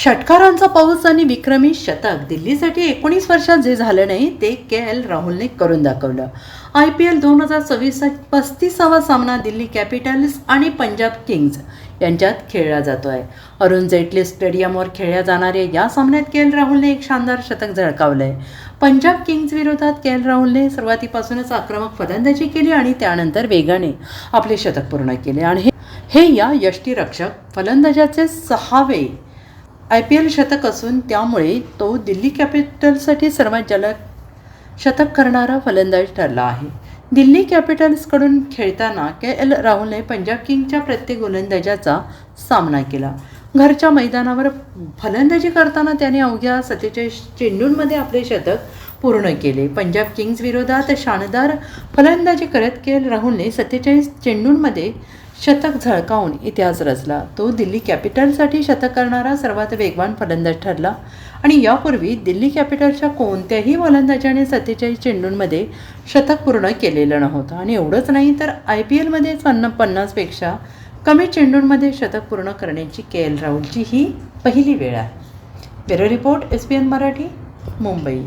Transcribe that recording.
षटकारांचा पाऊस आणि विक्रमी शतक दिल्लीसाठी 19 वर्षात जे झालं नाही ते के.एल. राहुलने करून दाखवलं. IPL 2026चा 35वा सामना दिल्ली कॅपिटल्स आणि पंजाब किंग्ज यांच्यात खेळला जातो आहे. अरुण जेटली स्टेडियमवर खेळल्या जाणाऱ्या या सामन्यात के.एल. राहुलने एक शानदार शतक झळकावलं आहे. पंजाब किंग्ज विरोधात के.एल. राहुलने सुरुवातीपासूनच आक्रमक फलंदाजी केली आणि त्यानंतर वेगाने आपले शतक पूर्ण केले आणि हे या यष्टिरक्षक फलंदाजाचे 6वे IPL शतक असून त्यामुळे तो दिल्ली कॅपिटल्ससाठी सर्वात जलद शतक करणारा फलंदाज ठरला आहे. दिल्ली कॅपिटल्सकडून खेळताना के.एल. राहुलने पंजाब किंग्जच्या प्रत्येक गोलंदाजाचा सामना केला. घरच्या मैदानावर फलंदाजी करताना त्याने अवघ्या 47 चेंडूंमध्ये आपले शतक पूर्ण केले. पंजाब किंग्ज विरोधात शानदार फलंदाजी करत के.एल. राहुलने 47 चेंडूंमध्ये शतक झळकावून इतिहास रचला. तो दिल्ली कॅपिटल्ससाठी शतक करणारा सर्वात वेगवान फलंदाज ठरला आणि यापूर्वी दिल्ली कॅपिटल्सच्या कोणत्याही फलंदाजाने 47 चेंडूंमध्ये शतक पूर्ण केलेलं नव्हतं. आणि एवढंच नाही तर IPLमध्ये 50पेक्षा कमी चेंडूंमध्ये शतक पूर्ण करण्याची के.एल. राहुलची ही पहिली वेळ आहे. Bureau report SBN Marathi, Mumbai.